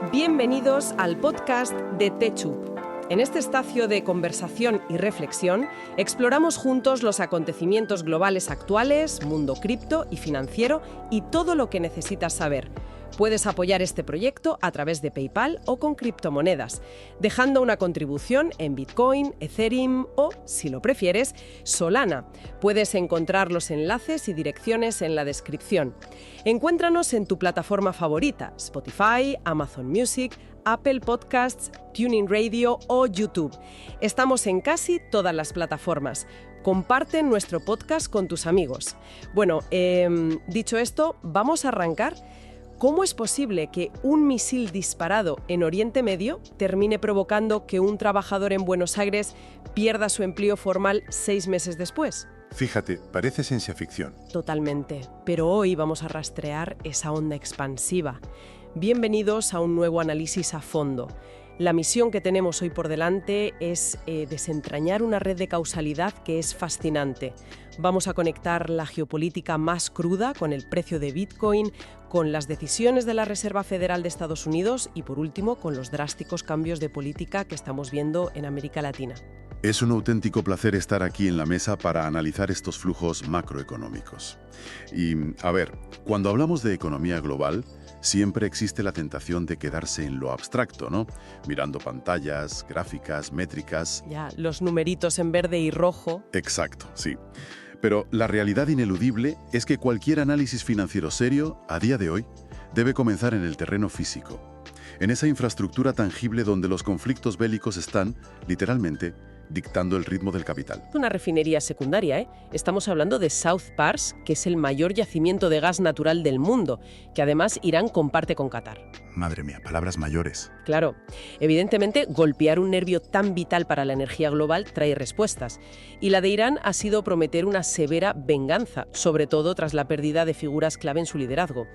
Bienvenidos al podcast de TechUp. En este espacio de conversación y reflexión, exploramos juntos los acontecimientos globales actuales, mundo cripto y financiero y todo lo que necesitas saber. Puedes apoyar este proyecto a través de PayPal o con criptomonedas, dejando una contribución en Bitcoin, Ethereum o, si lo prefieres, Solana. Puedes encontrar los enlaces y direcciones en la descripción. Encuéntranos en tu plataforma favorita, Spotify, Amazon Music, Apple Podcasts, TuneIn Radio o YouTube. Estamos en casi todas las plataformas. Comparte nuestro podcast con tus amigos. Bueno, dicho esto, vamos a arrancar. ¿Cómo es posible que un misil disparado en Oriente Medio termine provocando que un trabajador en Buenos Aires pierda su empleo formal 6 meses después? Fíjate, parece ciencia ficción. Totalmente, pero hoy vamos a rastrear esa onda expansiva. Bienvenidos a un nuevo análisis a fondo. La misión que tenemos hoy por delante es desentrañar una red de causalidad que es fascinante. Vamos a conectar la geopolítica más cruda con el precio de Bitcoin, con las decisiones de la Reserva Federal de Estados Unidos y, por último, con los drásticos cambios de política que estamos viendo en América Latina. Es un auténtico placer estar aquí en la mesa para analizar estos flujos macroeconómicos. Y, a ver, cuando hablamos de economía global, siempre existe la tentación de quedarse en lo abstracto, ¿no? Mirando pantallas, gráficas, métricas. Ya, los numeritos en verde y rojo. Exacto, sí. Pero la realidad ineludible es que cualquier análisis financiero serio, a día de hoy, debe comenzar en el terreno físico, en esa infraestructura tangible donde los conflictos bélicos están, literalmente, dictando el ritmo del capital. Una refinería secundaria, ¿eh? Estamos hablando de South Pars, que es el mayor yacimiento de gas natural del mundo, que además Irán comparte con Qatar. Madre mía, palabras mayores. Claro, evidentemente golpear un nervio tan vital para la energía global trae respuestas, y la de Irán ha sido prometer una severa venganza, sobre todo tras la pérdida de figuras clave en su liderazgo.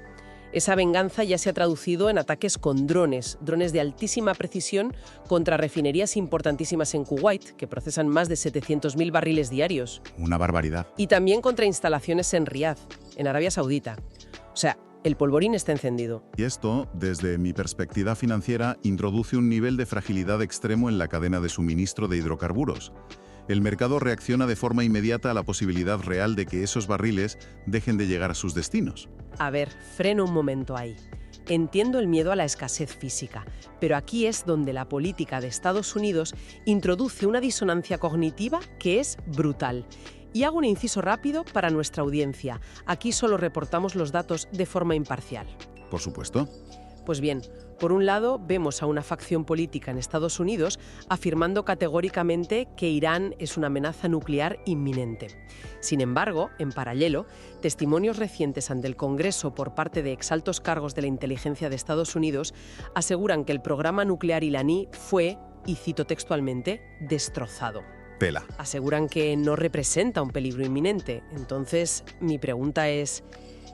Esa venganza ya se ha traducido en ataques con drones de altísima precisión contra refinerías importantísimas en Kuwait, que procesan más de 700.000 barriles diarios. Una barbaridad. Y también contra instalaciones en Riad, en Arabia Saudita. O sea, el polvorín está encendido. Y esto, desde mi perspectiva financiera, introduce un nivel de fragilidad extremo en la cadena de suministro de hidrocarburos. El mercado reacciona de forma inmediata a la posibilidad real de que esos barriles dejen de llegar a sus destinos. A ver, freno un momento ahí. Entiendo el miedo a la escasez física, pero aquí es donde la política de Estados Unidos introduce una disonancia cognitiva que es brutal. Y hago un inciso rápido para nuestra audiencia. Aquí solo reportamos los datos de forma imparcial. Por supuesto. Pues bien, por un lado, vemos a una facción política en Estados Unidos afirmando categóricamente que Irán es una amenaza nuclear inminente. Sin embargo, en paralelo, testimonios recientes ante el Congreso por parte de exaltos cargos de la inteligencia de Estados Unidos aseguran que el programa nuclear iraní fue, y cito textualmente, destrozado. Pela. Aseguran que no representa un peligro inminente. Entonces, mi pregunta es: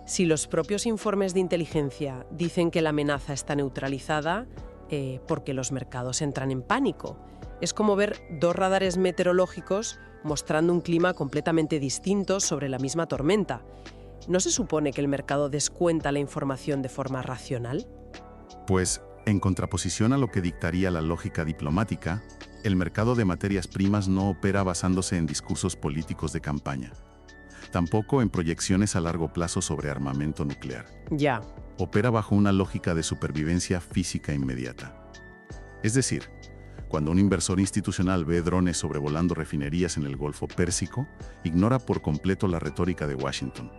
si los propios informes de inteligencia dicen que la amenaza está neutralizada, ¿por qué los mercados entran en pánico? Es como ver dos radares meteorológicos mostrando un clima completamente distinto sobre la misma tormenta. ¿No se supone que el mercado descuenta la información de forma racional? Pues, en contraposición a lo que dictaría la lógica diplomática, el mercado de materias primas no opera basándose en discursos políticos de campaña. Tampoco en proyecciones a largo plazo sobre armamento nuclear. Ya. Opera bajo una lógica de supervivencia física inmediata. Es decir, cuando un inversor institucional ve drones sobrevolando refinerías en el Golfo Pérsico, ignora por completo la retórica de Washington.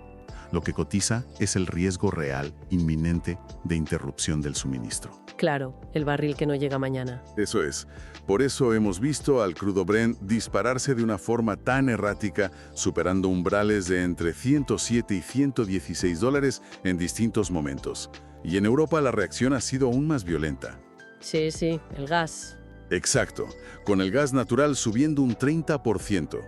Lo que cotiza es el riesgo real, inminente, de interrupción del suministro. Claro, el barril que no llega mañana. Eso es. Por eso hemos visto al crudo Brent dispararse de una forma tan errática, superando umbrales de entre 107 y 116 dólares en distintos momentos. Y en Europa la reacción ha sido aún más violenta. Sí, el gas. Exacto, con el gas natural subiendo un 30%.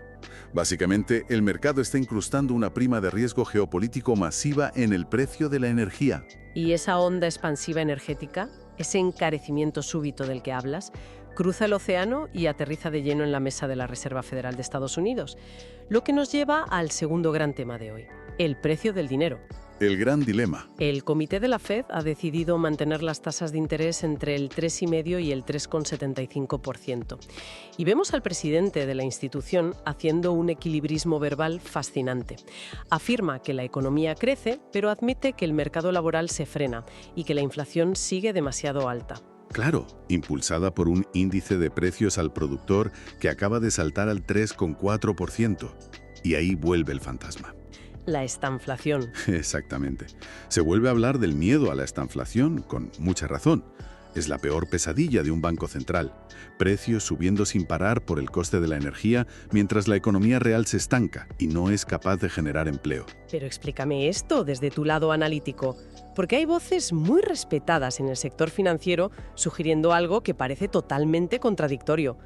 Básicamente, el mercado está incrustando una prima de riesgo geopolítico masiva en el precio de la energía. ¿Y esa onda expansiva energética, ese encarecimiento súbito del que hablas, cruza el océano y aterriza de lleno en la mesa de la Reserva Federal de Estados Unidos? Lo que nos lleva al segundo gran tema de hoy, el precio del dinero. el gran dilema. El comité de la Fed ha decidido mantener las tasas de interés entre el 3,5 y el 3,75%. Y vemos al presidente de la institución haciendo un equilibrismo verbal fascinante. Afirma que la economía crece, pero admite que el mercado laboral se frena y que la inflación sigue demasiado alta. Claro, impulsada por un índice de precios al productor que acaba de saltar al 3,4%. Y ahí vuelve el fantasma. La estanflación. Exactamente. Se vuelve a hablar del miedo a la estanflación con mucha razón. Es la peor pesadilla de un banco central. Precios subiendo sin parar por el coste de la energía mientras la economía real se estanca y no es capaz de generar empleo. Pero explícame esto desde tu lado analítico, porque hay voces muy respetadas en el sector financiero sugiriendo algo que parece totalmente contradictorio.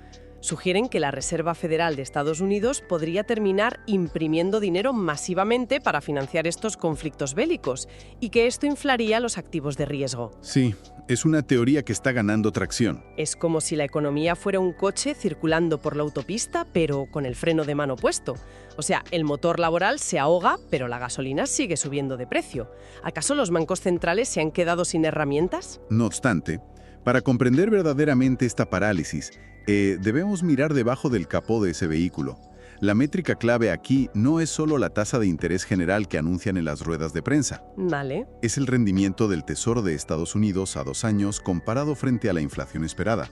Sugieren que la Reserva Federal de Estados Unidos podría terminar imprimiendo dinero masivamente para financiar estos conflictos bélicos y que esto inflaría los activos de riesgo. Sí, es una teoría que está ganando tracción. Es como si la economía fuera un coche circulando por la autopista, pero con el freno de mano puesto. O sea, el motor laboral se ahoga, pero la gasolina sigue subiendo de precio. ¿Acaso los bancos centrales se han quedado sin herramientas? No obstante, para comprender verdaderamente esta parálisis, debemos mirar debajo del capó de ese vehículo. La métrica clave aquí no es solo la tasa de interés general que anuncian en las ruedas de prensa. Vale. Es el rendimiento del Tesoro de Estados Unidos a 2 años comparado frente a la inflación esperada.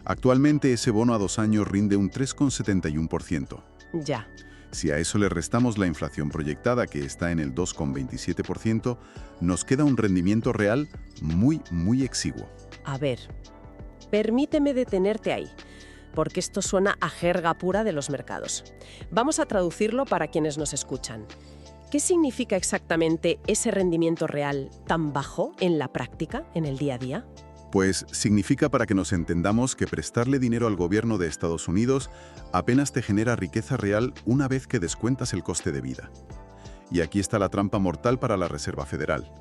Actualmente ese bono a 2 años rinde un 3,71%. Ya. Si a eso le restamos la inflación proyectada, que está en el 2,27%, nos queda un rendimiento real muy exiguo. A ver, permíteme detenerte ahí, porque esto suena a jerga pura de los mercados. Vamos a traducirlo para quienes nos escuchan. ¿Qué significa exactamente ese rendimiento real tan bajo en la práctica, en el día a día? Pues significa, para que nos entendamos, que prestarle dinero al gobierno de Estados Unidos apenas te genera riqueza real una vez que descuentas el coste de vida. Y aquí está la trampa mortal para la Reserva Federal.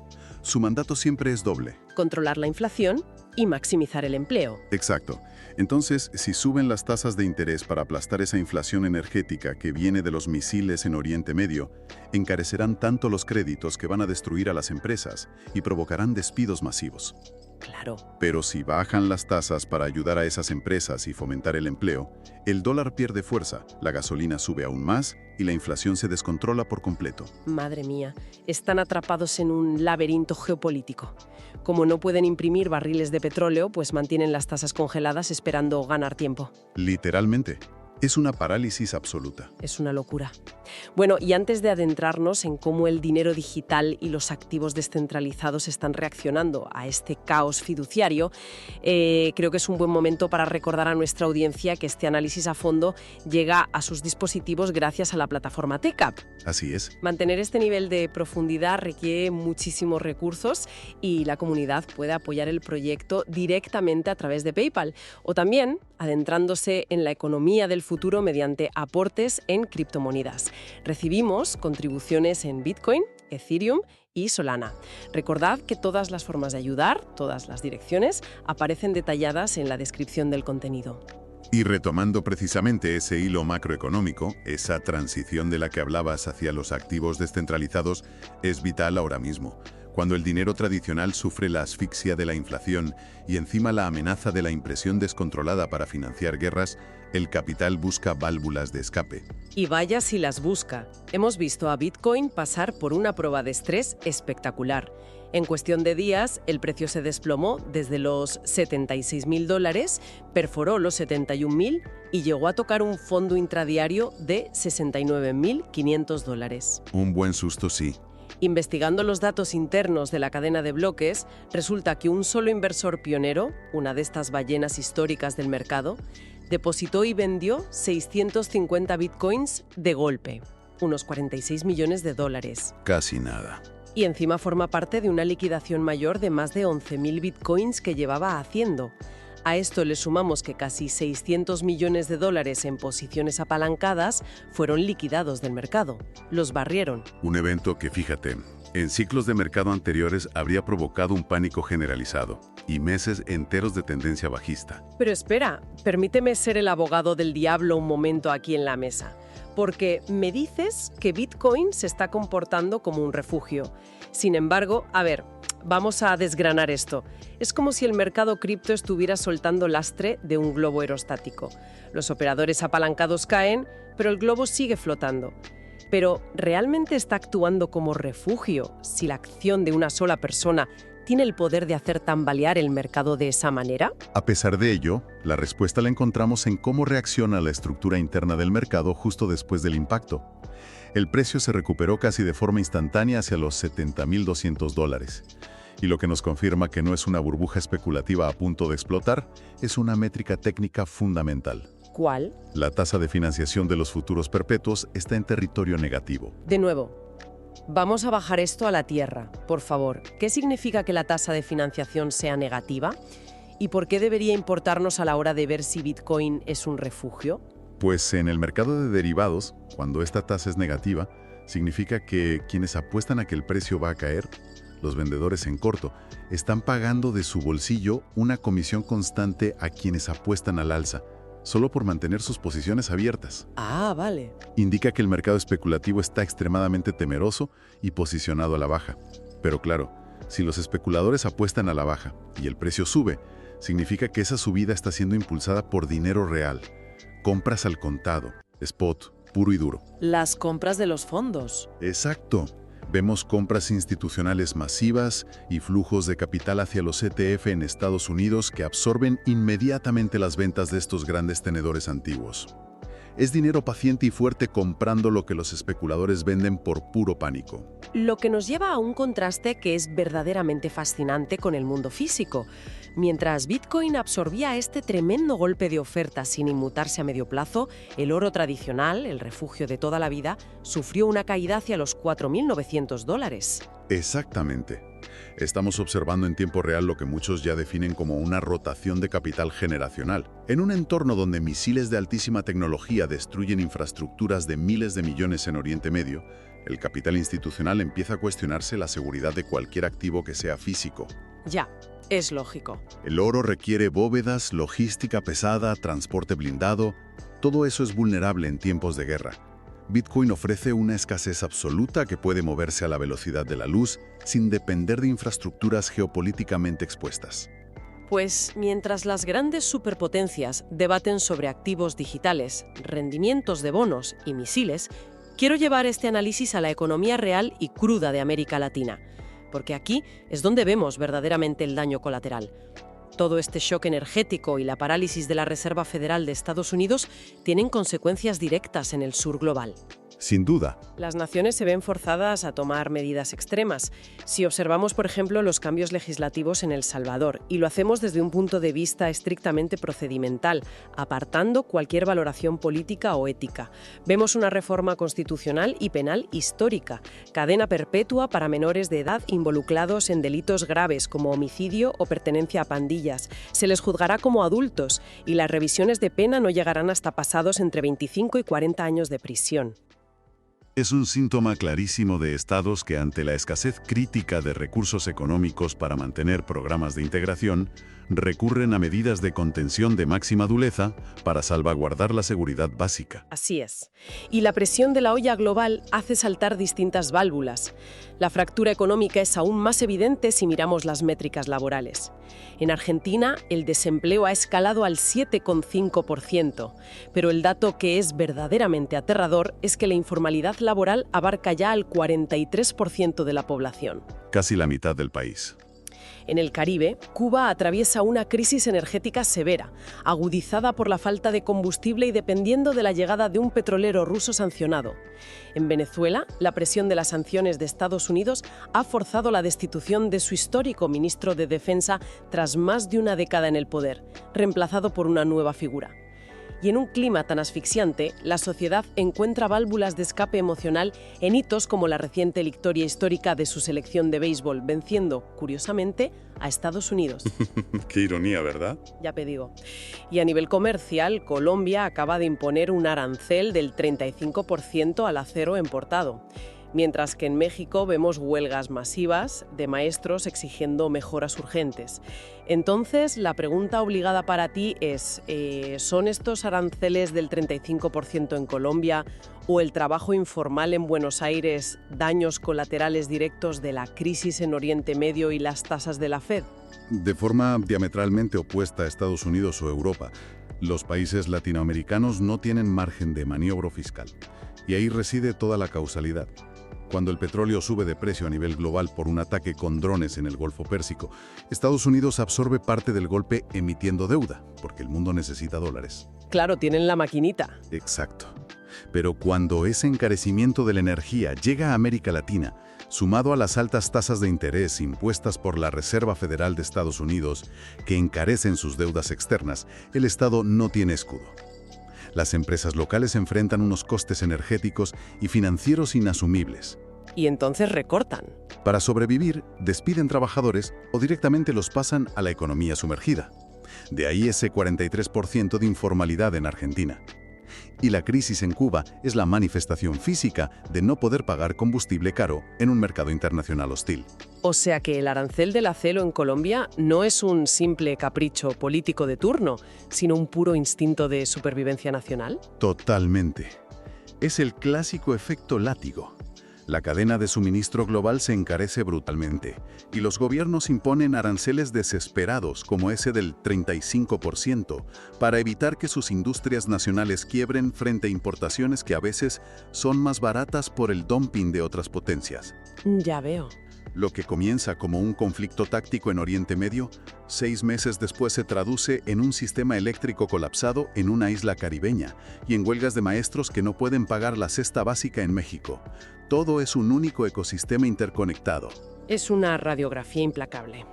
Su mandato siempre es doble. Controlar la inflación y maximizar el empleo. Exacto. Entonces, si suben las tasas de interés para aplastar esa inflación energética que viene de los misiles en Oriente Medio, encarecerán tanto los créditos que van a destruir a las empresas y provocarán despidos masivos. Claro. Pero si bajan las tasas para ayudar a esas empresas y fomentar el empleo, el dólar pierde fuerza, la gasolina sube aún más y la inflación se descontrola por completo. Madre mía, están atrapados en un laberinto geopolítico. Como no pueden imprimir barriles de petróleo, pues mantienen las tasas congeladas esperando ganar tiempo. Literalmente. Es una parálisis absoluta. Es una locura. Bueno, y antes de adentrarnos en cómo el dinero digital y los activos descentralizados están reaccionando a este caos fiduciario, creo que es un buen momento para recordar a nuestra audiencia que este análisis a fondo llega a sus dispositivos gracias a la plataforma TechUp. Así es. Mantener este nivel de profundidad requiere muchísimos recursos y la comunidad puede apoyar el proyecto directamente a través de PayPal o también adentrándose en la economía del futuro mediante aportes en criptomonedas. Recibimos contribuciones en Bitcoin, Ethereum y Solana. Recordad que todas las formas de ayudar, todas las direcciones, aparecen detalladas en la descripción del contenido. Y retomando precisamente ese hilo macroeconómico, esa transición de la que hablabas hacia los activos descentralizados es vital ahora mismo. Cuando el dinero tradicional sufre la asfixia de la inflación y encima la amenaza de la impresión descontrolada para financiar guerras, el capital busca válvulas de escape. Y vaya si las busca. Hemos visto a Bitcoin pasar por una prueba de estrés espectacular. En cuestión de días, el precio se desplomó desde los $76.000, perforó los 71.000 y llegó a tocar un fondo intradiario de $69.500. Un buen susto, sí. Investigando los datos internos de la cadena de bloques, resulta que un solo inversor pionero, una de estas ballenas históricas del mercado, depositó y vendió 650 bitcoins de golpe, unos $46 millones. Casi nada. Y encima forma parte de una liquidación mayor de más de 11.000 bitcoins que llevaba haciendo. A esto le sumamos que casi $600 millones en posiciones apalancadas fueron liquidados del mercado. Los barrieron. Un evento que, fíjate, en ciclos de mercado anteriores habría provocado un pánico generalizado y meses enteros de tendencia bajista. Pero espera, permíteme ser el abogado del diablo un momento aquí en la mesa. Porque me dices que Bitcoin se está comportando como un refugio. Sin embargo, a ver, vamos a desgranar esto. Es como si el mercado cripto estuviera soltando lastre de un globo aerostático. Los operadores apalancados caen, pero el globo sigue flotando. Pero, ¿realmente está actuando como refugio si la acción de una sola persona tiene el poder de hacer tambalear el mercado de esa manera? A pesar de ello, la respuesta la encontramos en cómo reacciona la estructura interna del mercado justo después del impacto. El precio se recuperó casi de forma instantánea hacia los $70.200. Y lo que nos confirma que no es una burbuja especulativa a punto de explotar, es una métrica técnica fundamental. ¿Cuál? La tasa de financiación de los futuros perpetuos está en territorio negativo. De nuevo, vamos a bajar esto a la tierra, por favor. ¿Qué significa que la tasa de financiación sea negativa? ¿Y por qué debería importarnos a la hora de ver si Bitcoin es un refugio? Pues en el mercado de derivados, cuando esta tasa es negativa, significa que quienes apuestan a que el precio va a caer, los vendedores en corto, están pagando de su bolsillo una comisión constante a quienes apuestan al alza, solo por mantener sus posiciones abiertas. Ah, vale. Indica que el mercado especulativo está extremadamente temeroso y posicionado a la baja. Pero claro, si los especuladores apuestan a la baja y el precio sube, significa que esa subida está siendo impulsada por dinero real. Compras al contado, spot, puro y duro. Las compras de los fondos. Exacto. Vemos compras institucionales masivas y flujos de capital hacia los ETF en Estados Unidos que absorben inmediatamente las ventas de estos grandes tenedores antiguos. Es dinero paciente y fuerte comprando lo que los especuladores venden por puro pánico. Lo que nos lleva a un contraste que es verdaderamente fascinante con el mundo físico. Mientras Bitcoin absorbía este tremendo golpe de oferta sin inmutarse a medio plazo, el oro tradicional, el refugio de toda la vida, sufrió una caída hacia los $4.900. Exactamente. Estamos observando en tiempo real lo que muchos ya definen como una rotación de capital generacional. En un entorno donde misiles de altísima tecnología destruyen infraestructuras de miles de millones en Oriente Medio, el capital institucional empieza a cuestionarse la seguridad de cualquier activo que sea físico. Ya, es lógico. El oro requiere bóvedas, logística pesada, transporte blindado. Todo eso es vulnerable en tiempos de guerra. Bitcoin ofrece una escasez absoluta que puede moverse a la velocidad de la luz sin depender de infraestructuras geopolíticamente expuestas. Pues mientras las grandes superpotencias debaten sobre activos digitales, rendimientos de bonos y misiles, quiero llevar este análisis a la economía real y cruda de América Latina, porque aquí es donde vemos verdaderamente el daño colateral. Todo este shock energético y la parálisis de la Reserva Federal de Estados Unidos tienen consecuencias directas en el sur global. Sin duda. Las naciones se ven forzadas a tomar medidas extremas. Si observamos, por ejemplo, los cambios legislativos en El Salvador, y lo hacemos desde un punto de vista estrictamente procedimental, apartando cualquier valoración política o ética, vemos una reforma constitucional y penal histórica, cadena perpetua para menores de edad involucrados en delitos graves como homicidio o pertenencia a pandillas. Se les juzgará como adultos y las revisiones de pena no llegarán hasta pasados entre 25 y 40 años de prisión. Es un síntoma clarísimo de estados que ante la escasez crítica de recursos económicos para mantener programas de integración, recurren a medidas de contención de máxima dureza para salvaguardar la seguridad básica. Así es. Y la presión de la olla global hace saltar distintas válvulas. La fractura económica es aún más evidente si miramos las métricas laborales. En Argentina, el desempleo ha escalado al 7,5%, pero el dato que es verdaderamente aterrador es que la informalidad laboral abarca ya al 43% de la población. Casi la mitad del país. En el Caribe, Cuba atraviesa una crisis energética severa, agudizada por la falta de combustible y dependiendo de la llegada de un petrolero ruso sancionado. En Venezuela, la presión de las sanciones de Estados Unidos ha forzado la destitución de su histórico ministro de Defensa tras más de una década en el poder, reemplazado por una nueva figura. Y en un clima tan asfixiante, la sociedad encuentra válvulas de escape emocional en hitos como la reciente victoria histórica de su selección de béisbol, venciendo, curiosamente, a Estados Unidos. Qué ironía, ¿verdad? Ya te digo. Y a nivel comercial, Colombia acaba de imponer un arancel del 35% al acero importado. mientras que en México vemos huelgas masivas de maestros exigiendo mejoras urgentes. Entonces, la pregunta obligada para ti es, ¿son estos aranceles del 35% en Colombia o el trabajo informal en Buenos Aires daños colaterales directos de la crisis en Oriente Medio y las tasas de la Fed? De forma diametralmente opuesta a Estados Unidos o Europa, los países latinoamericanos no tienen margen de maniobra fiscal. Y ahí reside toda la causalidad. Cuando el petróleo sube de precio a nivel global por un ataque con drones en el Golfo Pérsico, Estados Unidos absorbe parte del golpe emitiendo deuda, porque el mundo necesita dólares. Claro, tienen la maquinita. Exacto. Pero cuando ese encarecimiento de la energía llega a América Latina, sumado a las altas tasas de interés impuestas por la Reserva Federal de Estados Unidos, que encarecen sus deudas externas, el Estado no tiene escudo. Las empresas locales enfrentan unos costes energéticos y financieros inasumibles. Y entonces recortan. Para sobrevivir, despiden trabajadores o directamente los pasan a la economía sumergida. De ahí ese 43% de informalidad en Argentina. Y la crisis en Cuba es la manifestación física de no poder pagar combustible caro en un mercado internacional hostil. O sea que el arancel del acero en Colombia no es un simple capricho político de turno, sino un puro instinto de supervivencia nacional. Totalmente. Es el clásico efecto látigo. La cadena de suministro global se encarece brutalmente y los gobiernos imponen aranceles desesperados como ese del 35% para evitar que sus industrias nacionales quiebren frente a importaciones que a veces son más baratas por el dumping de otras potencias. Ya veo. Lo que comienza como un conflicto táctico en Oriente Medio, 6 meses después se traduce en un sistema eléctrico colapsado en una isla caribeña y en huelgas de maestros que no pueden pagar la cesta básica en México. Todo es un único ecosistema interconectado. Es una radiografía implacable.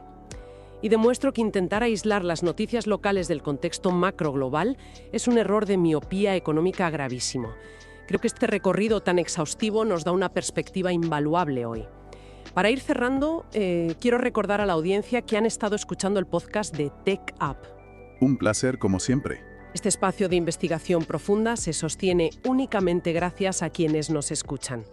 Y demuestro que intentar aislar las noticias locales del contexto macro global es un error de miopía económica gravísimo. Creo que este recorrido tan exhaustivo nos da una perspectiva invaluable hoy. Para ir cerrando, quiero recordar a la audiencia que han estado escuchando el podcast de Tech Up. Un placer como siempre. Este espacio de investigación profunda se sostiene únicamente gracias a quienes nos escuchan.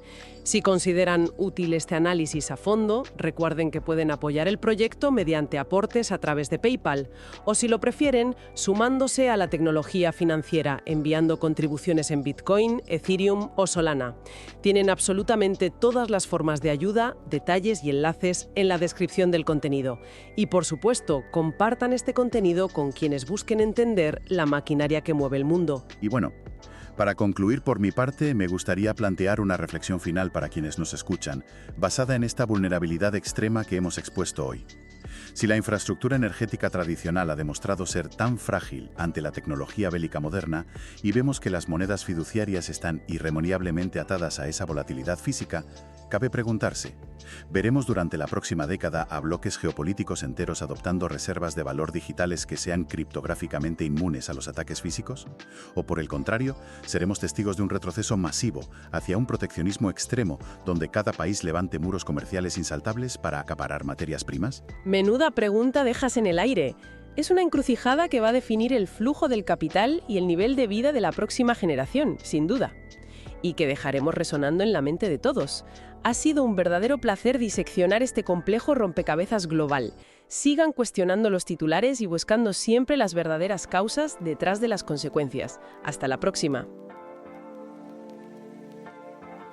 Si consideran útil este análisis a fondo, recuerden que pueden apoyar el proyecto mediante aportes a través de PayPal, o si lo prefieren, sumándose a la tecnología financiera, enviando contribuciones en Bitcoin, Ethereum o Solana. Tienen absolutamente todas las formas de ayuda, detalles y enlaces en la descripción del contenido. Y por supuesto, compartan este contenido con quienes busquen entender la maquinaria que mueve el mundo. Y bueno, para concluir por mi parte, me gustaría plantear una reflexión final para quienes nos escuchan, basada en esta vulnerabilidad extrema que hemos expuesto hoy. Si la infraestructura energética tradicional ha demostrado ser tan frágil ante la tecnología bélica moderna y vemos que las monedas fiduciarias están irremediablemente atadas a esa volatilidad física, cabe preguntarse, ¿veremos durante la próxima década a bloques geopolíticos enteros adoptando reservas de valor digitales que sean criptográficamente inmunes a los ataques físicos? ¿O por el contrario, seremos testigos de un retroceso masivo hacia un proteccionismo extremo donde cada país levante muros comerciales insaltables para acaparar materias primas? Menuda pregunta dejas en el aire. Es una encrucijada que va a definir el flujo del capital y el nivel de vida de la próxima generación, sin duda. Y que dejaremos resonando en la mente de todos. Ha sido un verdadero placer diseccionar este complejo rompecabezas global. Sigan cuestionando los titulares y buscando siempre las verdaderas causas detrás de las consecuencias. Hasta la próxima.